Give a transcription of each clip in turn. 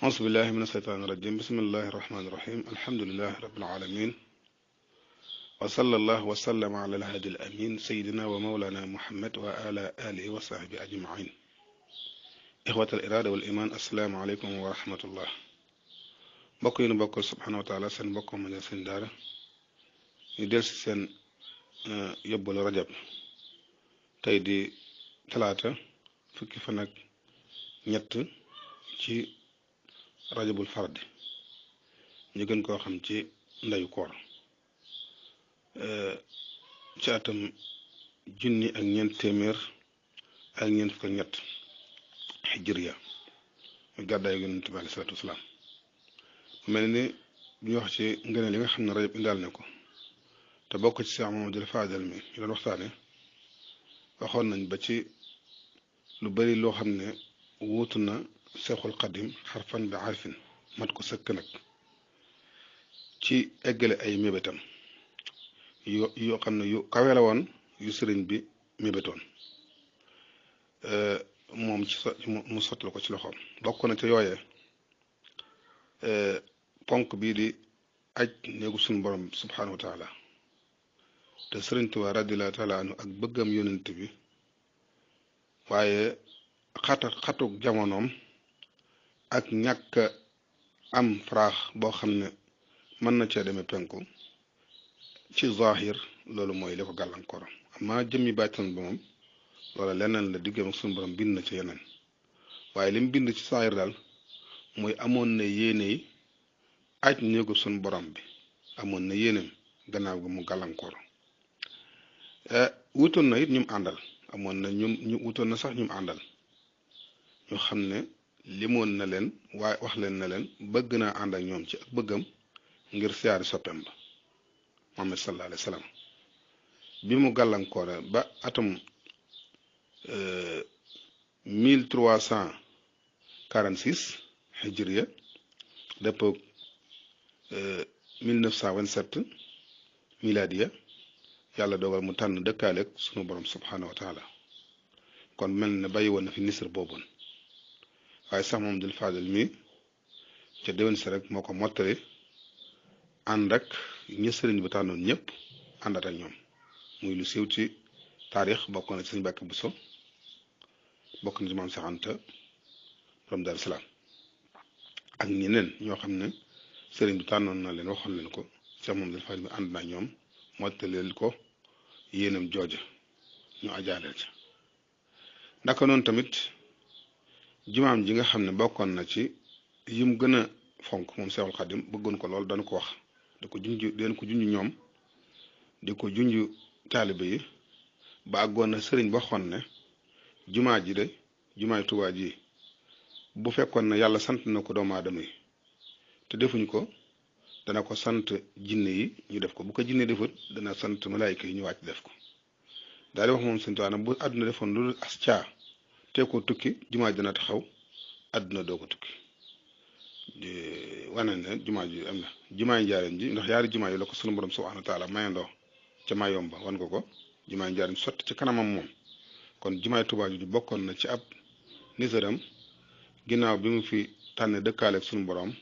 أعوذ بالله من الشيطان الرجيم بسم الله الرحمن الرحيم الحمد لله رب العالمين وصلى الله وسلم على الهادي الأمين سيدنا ومولانا محمد وعلى آله وصحبه أجمعين إخوة الإرادة والإيمان السلام عليكم ورحمة الله mbokk yi nu bokkal subhanahu wa taala seen mbokk ma seen daara ñu del si seen yóbbalu rajab tey di talaata fukki fan ak ñett ci rajabul fardi ñu gën koo xam ci ndeyu koor ci atam junni ak ñeent téeméer ak ñeent fukk ak ñett hijriya muy gàddaay yonent bi alayhi salaatu wasalaam mel ni ñu wax ci ngëneel li nga xam ne rajab indaal ne ko te bokk ci Cheikh Mamadou Fadel mi ñu doon waxtaane waxoon nañ ba ci lu bari loo xam ne wuutu na Seexul Xadim xarfan bi arfin mat ko sëkk nag ci eggale ay mébétam yoo xam ne yu kawe la woon yu sëriñ bi mébétoon moom mu sottal ko ci loxoom bokk na ca yooyee ponk bii di aj néegu suñu borom subhanahu wa taala te sëriñ Tuubaa radiyallaahu taala anhu ak bëggam yonent bi waaye xatuk jamonoom ak ñàkk am faraax boo xam ne mën na cee demee penku ci zahir loolu mooy li ko gàllankoor amma jëmmi bàttan ba moom loola leneen la diggam ak suñu borom bind na ci yeneen waaye li mu bind ci zahir daal mooy amoon na yéene yi aj néegu suñu borom bi amoon na yéeneem gannaaw gi mu gàllankoor wutoon na it ñum àndal amoon na ñu wutoon na sax ñum àndal ñu xam ne limoon na leen waaye wax leen na leen bëgg naa ànd ak ñoom ci ak bëggam ngir siyaari soppeem ba Muhammad sallallahu alayhi wa sallam bi mu gàllankoore ba atum 1346 hijriya dëppoog 1927 miladiya yàlla dogal mu tànn dëkkaaleeg sunu borom subhanahu wa taala kon mel ne bàyyi woon na fi nisr booboon waaye sax moom dul Fadel mi ca déwén si rek moo ko mottali ànd ak ñi sëriñ bi tànnoon ñëpp àndat ak ñoom muy lu siiw ci taarix bokk na ci sëriñ Mbàkke Buso bokk na ci maam Seex Anta borom Daaru Salaam ak ñeneen ñoo xam ne sëriñ bi tànnoon na leen waxoon leen ko sax moom dul Fadel mi ànd na ñoom mottaleel ko yéenam jooja ñu ajaaleel ca ndaka noonu tamit jumaam ji nga xam ne bokkoon na ci yim gën a fonk moom Seexul Xadim bëggoon ko lool dana ko wax di ko junj ñoom di ko junj taalibe yi ba àggoon na sëriñ ba waxoon ne jumaa ji de jumaay Tuubaa ji bu fekkoon ne yàlla sant na ko doomu aadama yi te defuñ ko dana ko sant jinne yi ñu def ko bu ko jinne defut dana sant malaayika yi ñu wàcc def ko daal di wax moom sëñ Tuubaa bu àdduna defoon lu as caa te ko tukki jumaa ji dana taxaw àdduna doo ko tukki wane ne jumaa ji am na jumaay njaareem ji ndax yaari jumaa yi la ko sunu borom subhaanahu wa taala mayandoo ca Mayomba wan ko jumaay njaareem sotti ci kanamam moom kon jumaay Tuubaa ji bokkoon na ci ab nisaram ginnaaw bi mu fi tànne dëkkaale ak sunu borom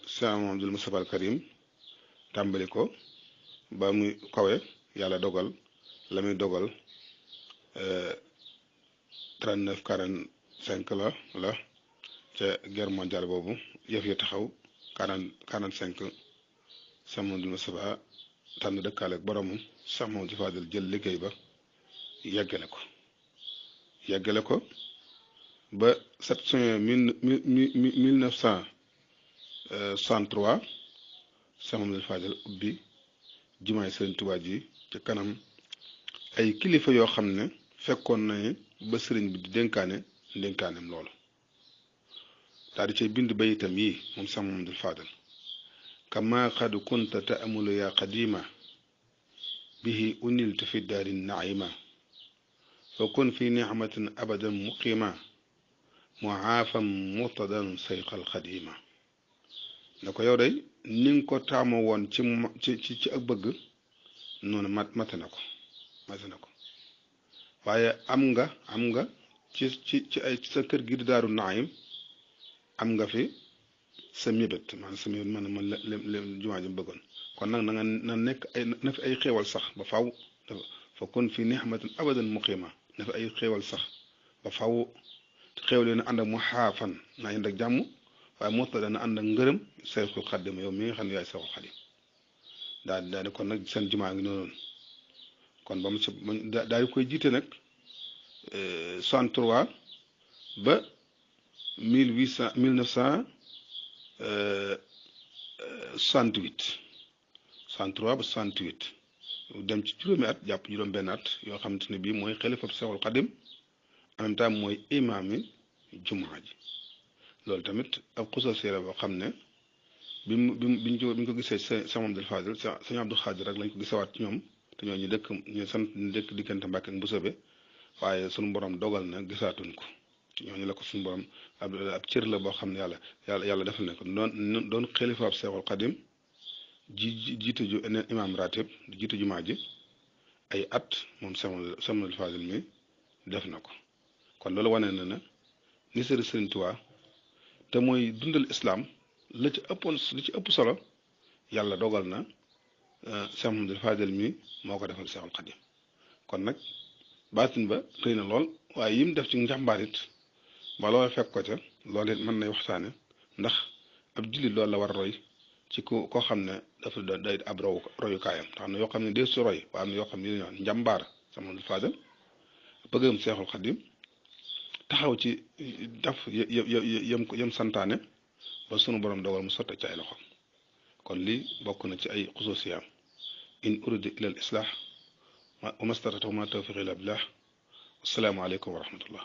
Cheikh Mamadou Moustapha al Karim tàmbali ko ba muy kawe yàlla dogal la muy dogal 39 45 la ca guerre mondiale boobu yëf yi taxaw 45 Cheikh Mamadou Moustapha tànn dëkkaale ak boromam Cheikh Mamadou Fadel jël liggéey ba yeggale ko ba 7 juin 1963 Cheikh Mamadou Fadel ubbi jumaay Sëriñ Tuubaa ji ci kanam ay kilifa yoo xam ne fekkoon nañu ba sëriñ bi di dénkaaneem loolu daal di cay bind bayitam yi moom Cheikh Mamadou Fadel kama qad kunta ta'mulu ya qadima bihi uniltu fi daari naima fa kun fi nicmatin abadan muqima muaafam murtadan sayqal xadima na ko yow day ni nga ko taamoo woon ci ak bëgg noonu mate na ko waaye am nga ci ay sa kër gi di Daaru Naim am nga fi sa mébét maanaam sa mébét maanaam man la jumaa ji bëggoon kon nag na nekk ay na fi ay xéewal sax ba faw fa kon fi nihmatin abadan muqima na fi ay xéewal sax ba faw xéewal yi na ànd ak mu xaafan na ànd ak jàmm waaye moo tax dana ànd ak ngërëm Seexul Xadim yow mi nga xam ne yaay Seexul Xadim daal di kon nag seen jumaa ngi noonu kon ba mu ci daal di koy jiite nag 63 ba 1968 63 ba 68 dem ci juróomi at jàpp juróom-benn at yoo xamante ne bii mooy xalifa Seexul Xadim en même temps mooy imaam yi jumaa ji loolu tamit ab xususiya boo xam ne bi ñu ko gisee Sëñ Mamadu Fadil Sëñ Abdou Xaadir rek lañ ko gisewaat ci ñoom te ñoo ñu dëkk ñu sant ñu dëkk diggante Mbàkke ak Mbusoobe waaye sunu borom dogal na gisaatuñ ko ci ñooñu la ko suñu borom ab cër la boo xam ne yàlla defal na ko doon xalifa ab Seexul Xadim jiite ju imaam ratib di jiite jumaa ji ay at moom Sëñ Mamadu Fadil mi def na ko kon loolu wane na na ni Sëriñ Tuubaa te mooy dundal islam li ci ëpp solo yàlla dogal na Cheikh Mamadou Fadel mi moo ko defal Seexul Xadim kon nag baatin ba rëy na lool waaye yim def ci njàmbaar it ba loolu fekk ko ca loolu it mën nay waxtaane ndax ab jullit loolu la war a roy ci koo xam ne dafa day ab royukaayam te am na yoo xam ne dee su roy waaye am na yoo xam ne li ñuy wax njàmbaar Cheikh Mamadou Fadel bëggam Seexul Xadim taxaw ci daf yam santaane ba sunu borom dogal mu sotte ci ay loxo kon lii bokk na ci ay xususiyaam in urida ila al islah wa mastata'tu ma tawfiqi illa billah assalaamu aleykum wa rahmatullah